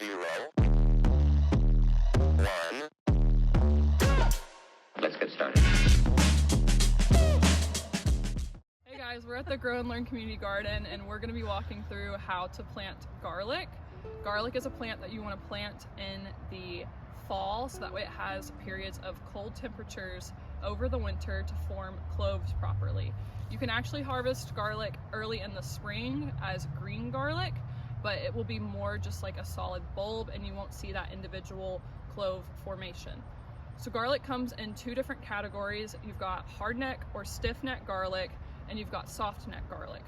0, 1. Let's get started. Hey guys, we're at the Grow and Learn Community Garden and we're going to be walking through how to plant garlic. Garlic is a plant that you want to plant in the fall, so that way it has periods of cold temperatures over the winter to form cloves properly. You can actually harvest garlic early in the spring as green garlic, but it will be more just like a solid bulb and you won't see that individual clove formation. So garlic comes in two different categories. You've got hardneck or stiff-neck garlic, and you've got soft-neck garlic.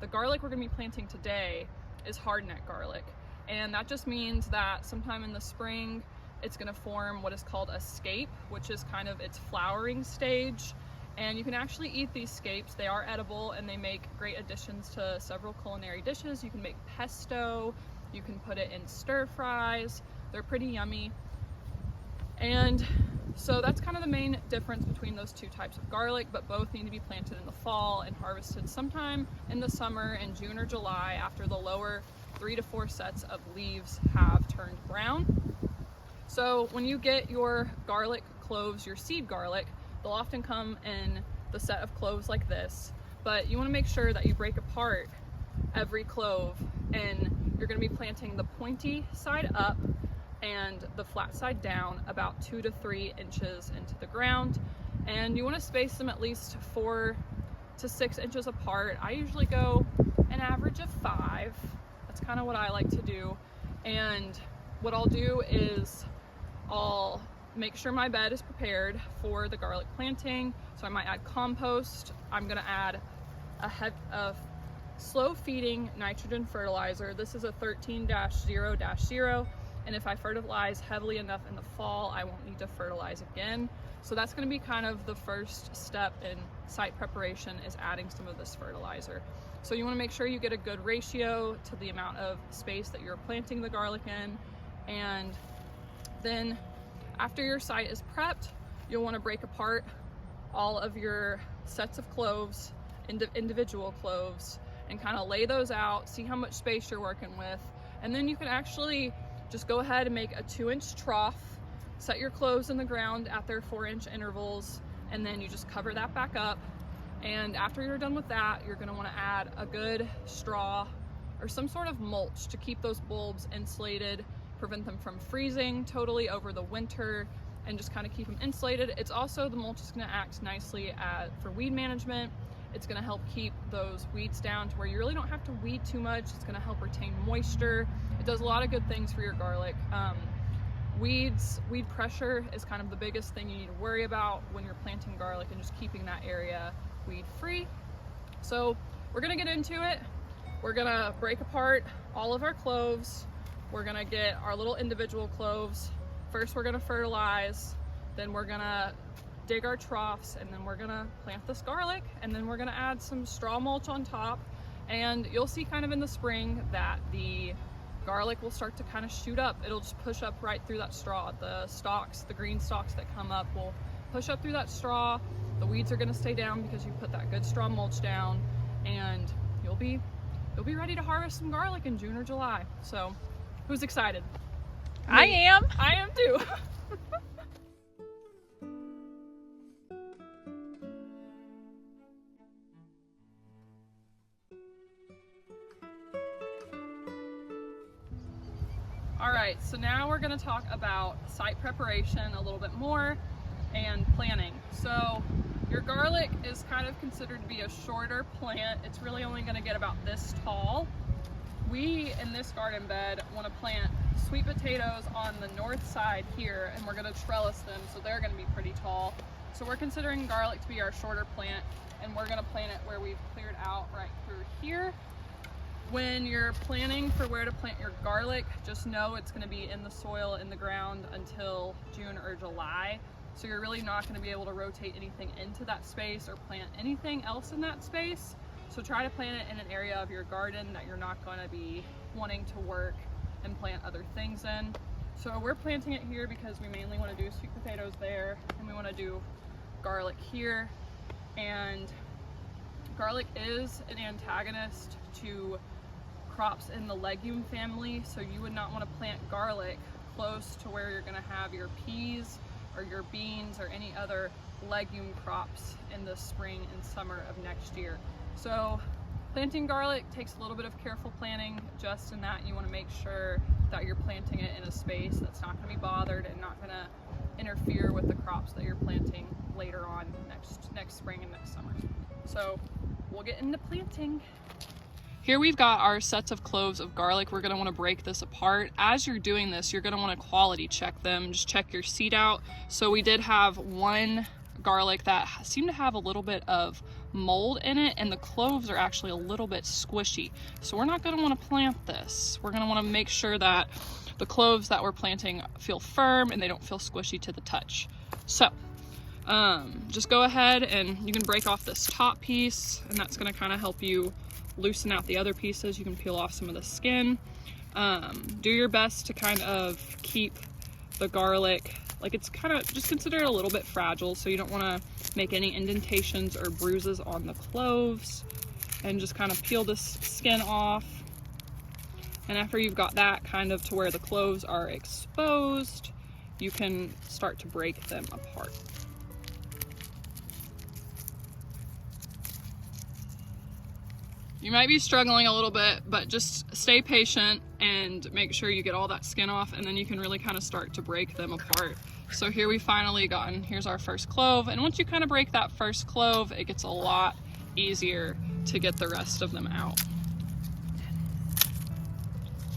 The garlic we're going to be planting today is hardneck garlic, and that just means that sometime in the spring it's going to form what is called a scape, which is kind of its flowering stage. And you can actually eat these scapes. They are edible and they make great additions to several culinary dishes. You can make pesto, you can put it in stir fries. They're pretty yummy. And so that's kind of the main difference between those two types of garlic, but both need to be planted in the fall and harvested sometime in the summer in June or July after the lower 3 to 4 sets of leaves have turned brown. So when you get your garlic cloves, your seed garlic, they'll often come in the set of cloves like this, but you want to make sure that you break apart every clove, and you're going to be planting the pointy side up and the flat side down about 2 to 3 inches into the ground. And you want to space them at least 4 to 6 inches apart. I usually go an average of 5. That's kind of what I like to do. And what I'll do is I'll make sure my bed is prepared for the garlic planting. So I might add compost. I'm going to add a slow feeding nitrogen fertilizer. This is a 13-0-0. And if I fertilize heavily enough in the fall, I won't need to fertilize again. So that's going to be kind of the first step in site preparation, is adding some of this fertilizer. So you want to make sure you get a good ratio to the amount of space that you're planting the garlic in. And then after your site is prepped, you'll want to break apart all of your sets of cloves into individual cloves and kind of lay those out, see how much space you're working with. And then you can actually just go ahead and make a 2-inch trough, set your cloves in the ground at their 4-inch intervals, and then you just cover that back up. And after you're done with that, you're going to want to add a good straw or some sort of mulch to keep those bulbs insulated, prevent them from freezing totally over the winter, and just kind of keep them insulated. It's also, the mulch is going to act nicely for weed management. It's going to help keep those weeds down to where you really don't have to weed too much. It's going to help retain moisture. It does a lot of good things for your garlic. Weed pressure is kind of the biggest thing you need to worry about when you're planting garlic, and just keeping that area weed free. So we're going to get into it. We're going to break apart all of our cloves. We're going to get our little individual cloves. First we're going to fertilize, then we're going to dig our troughs, and then we're going to plant this garlic, and then we're going to add some straw mulch on top. And you'll see kind of in the spring that the garlic will start to kind of shoot up. It'll just push up right through that straw. The stalks, the green stalks that come up, will push up through that straw. The weeds are going to stay down because you put that good straw mulch down, and you'll be ready to harvest some garlic in June or July. So who's excited? I am. I am too. All right, so now we're going to talk about site preparation a little bit more and planting. So your garlic is kind of considered to be a shorter plant. It's really only going to get about this tall. We, in this garden bed, want to plant sweet potatoes on the north side here, and we're going to trellis them, so they're going to be pretty tall. So we're considering garlic to be our shorter plant, and we're going to plant it where we've cleared out right through here. When you're planning for where to plant your garlic, just know it's going to be in the soil, in the ground, until June or July. So you're really not going to be able to rotate anything into that space or plant anything else in that space. So try to plant it in an area of your garden that you're not going to be wanting to work and plant other things in. So we're planting it here because we mainly want to do sweet potatoes there, and we want to do garlic here. And garlic is an antagonist to crops in the legume family, so you would not want to plant garlic close to where you're going to have your peas or your beans or any other legume crops in the spring and summer of next year. So planting garlic takes a little bit of careful planning, just in that you want to make sure that you're planting it in a space that's not going to be bothered and not going to interfere with the crops that you're planting later on next spring and next summer. So we'll get into planting. Here we've got our sets of cloves of garlic. We're going to want to break this apart. As you're doing this, you're going to want to quality check them. Just check your seed out. So we did have one garlic that seemed to have a little bit of mold in it, and the cloves are actually a little bit squishy. So we're not going to want to plant this. We're going to want to make sure that the cloves that we're planting feel firm and they don't feel squishy to the touch. So just go ahead and you can break off this top piece, and that's going to kind of help you loosen out the other pieces. You can peel off some of the skin. Do your best to kind of keep the garlic, like, it's kind of, just consider it a little bit fragile, so you don't want to make any indentations or bruises on the cloves. And just kind of peel this skin off. And after you've got that kind of to where the cloves are exposed, you can start to break them apart. You might be struggling a little bit, but just stay patient and make sure you get all that skin off, and then you can really kind of start to break them apart. So here we finally here's our first clove, and once you kind of break that first clove, it gets a lot easier to get the rest of them out.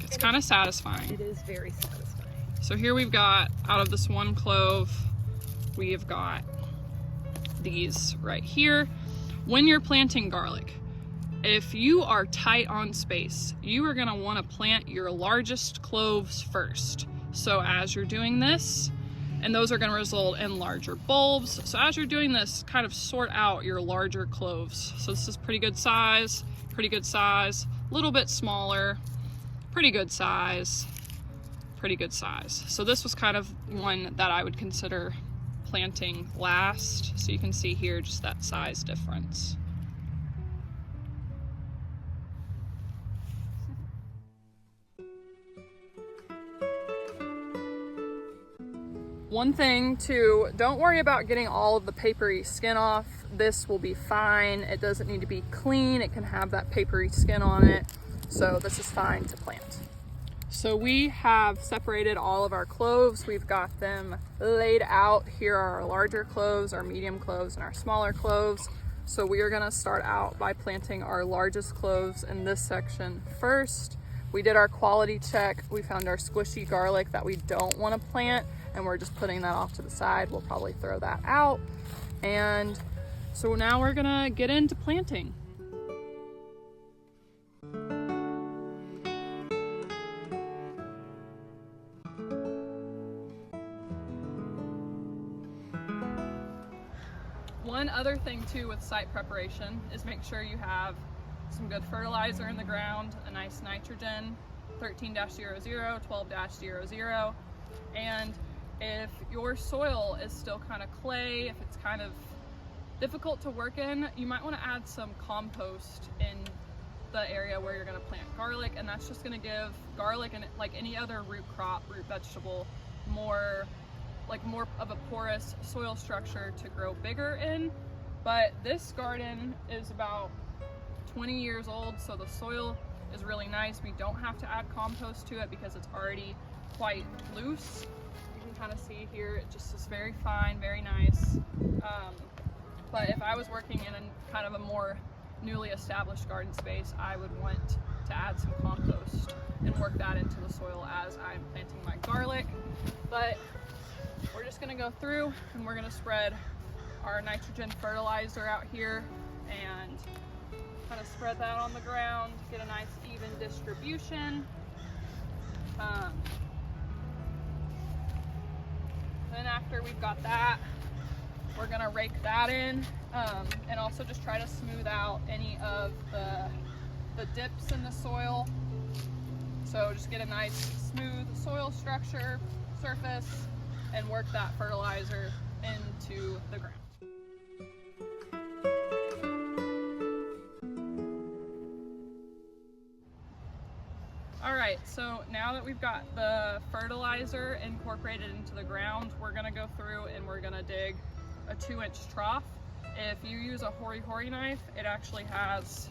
It's kind of satisfying. It is very satisfying. So here we've got, out of this one clove, we have got these right here. When you're planting garlic, if you are tight on space, you are gonna wanna plant your largest cloves first. So as you're doing this, and those are gonna result in larger bulbs. So as you're doing this, kind of sort out your larger cloves. So this is pretty good size, a little bit smaller, pretty good size, pretty good size. So this was kind of one that I would consider planting last. So you can see here just that size difference. One thing too, don't worry about getting all of the papery skin off. This will be fine. It doesn't need to be clean. It can have that papery skin on it. So this is fine to plant. So we have separated all of our cloves. We've got them laid out. Here are our larger cloves, our medium cloves, and our smaller cloves. So we are gonna start out by planting our largest cloves in this section first. We did our quality check. We found our squishy garlic that we don't wanna plant, and we're just putting that off to the side. We'll probably throw that out. And so now we're gonna get into planting. One other thing too with site preparation is make sure you have some good fertilizer in the ground, a nice nitrogen, 13-00, 12-00, and if your soil is still kind of clay, if it's kind of difficult to work in, you might want to add some compost in the area where you're going to plant garlic, and that's just going to give garlic, and like any other root crop, root vegetable, more of a porous soil structure to grow bigger in. But this garden is about 20 years old, so the soil is really nice. We don't have to add compost to it because it's already quite loose. You can kind of see here, it just is very fine, very nice. But if I was working in a kind of a more newly established garden space, I would want to add some compost and work that into the soil as I'm planting my garlic. But we're just gonna go through and we're gonna spread our nitrogen fertilizer out here and kind of spread that on the ground, get a nice even distribution. Then after we've got that, we're gonna rake that in, and also just try to smooth out any of the dips in the soil. So just get a nice smooth soil structure, surface, and work that fertilizer into the ground. so now that we've got the fertilizer incorporated into the ground, we're gonna go through and we're gonna dig a 2-inch trough. If you use a hori-hori knife, it actually has,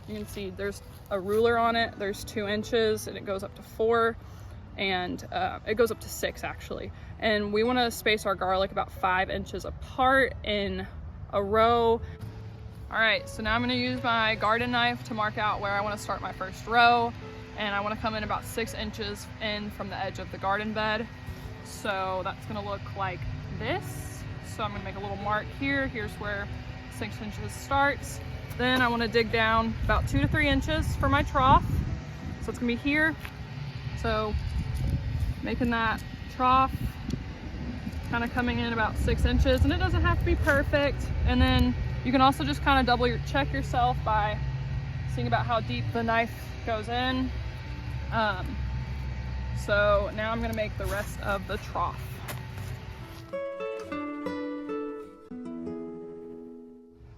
you can see there's a ruler on it, there's 2 inches and it goes up to 4, and it goes up to 6 actually. And we wanna space our garlic about 5 inches apart in a row. All right, so now I'm gonna use my garden knife to mark out where I wanna start my first row. And I wanna come in about 6 inches in from the edge of the garden bed. So that's gonna look like this. So I'm gonna make a little mark here. Here's where 6 inches starts. Then I wanna dig down about 2 to 3 inches for my trough. So it's gonna be here. So making that trough, kind of coming in about 6 inches, and it doesn't have to be perfect. And then you can also just kind of check yourself by seeing about how deep the knife goes in. So now I'm gonna make the rest of the trough.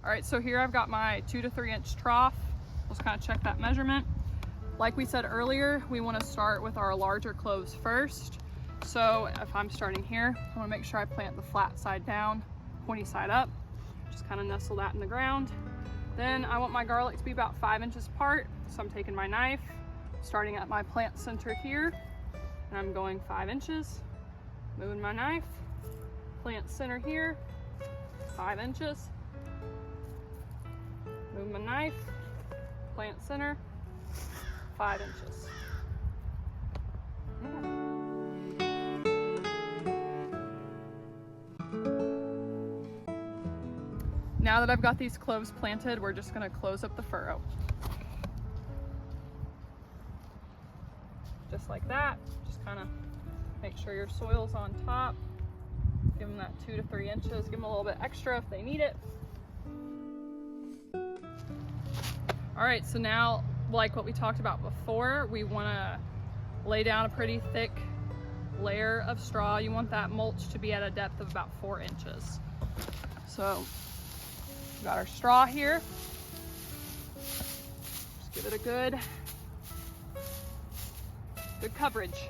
All right, so here I've got my 2 to 3 inch trough. Let's kind of check that measurement. Like we said earlier, we want to start with our larger cloves first. So if I'm starting here, I want to make sure I plant the flat side down, pointy side up. Just kind of nestle that in the ground. Then I want my garlic to be about 5 inches apart. So I'm taking my knife, starting at my plant center here, and I'm going 5 inches, moving my knife, plant center here, 5 inches, move my knife, plant center, 5 inches. Now that I've got these cloves planted, we're just gonna close up the furrow. Just like that. Just kind of make sure your soil's on top. Give them that 2 to 3 inches. Give them a little bit extra if they need it. All right, so now, like what we talked about before, we wanna lay down a pretty thick layer of straw. You want that mulch to be at a depth of about 4 inches. So, we've got our straw here. Just give it a good coverage.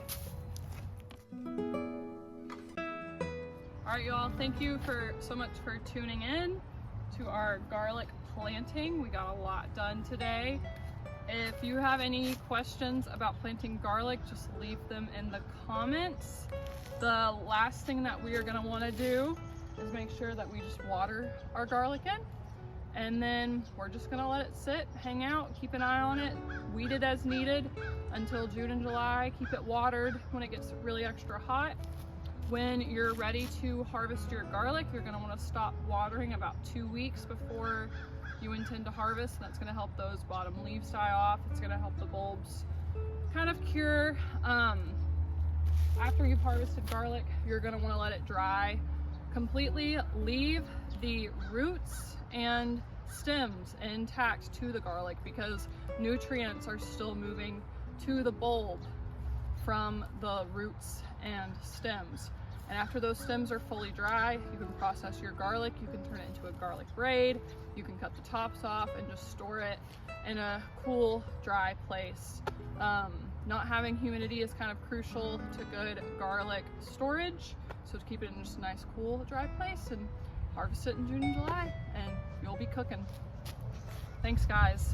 All right, y'all, thank you so much for tuning in to our garlic planting. We got a lot done today. If you have any questions about planting garlic, just leave them in the comments. The last thing that we are gonna wanna do is make sure that we just water our garlic in. And then we're just gonna let it sit, hang out, keep an eye on it, weed it as needed until June and July. Keep it watered when it gets really extra hot. When you're ready to harvest your garlic, you're gonna wanna stop watering about 2 weeks before you intend to harvest, and that's gonna help those bottom leaves die off. It's gonna help the bulbs kind of cure. After you've harvested garlic, you're gonna wanna let it dry completely. Leave the roots and stems intact to the garlic because nutrients are still moving to the bulb from the roots and stems. And after those stems are fully dry, you can process your garlic. You can turn it into a garlic braid. You can cut the tops off and just store it in a cool, dry place. Not having humidity is kind of crucial to good garlic storage. So to keep it in just a nice, cool, dry place and harvest it in June and July, and you'll be cooking. Thanks, guys.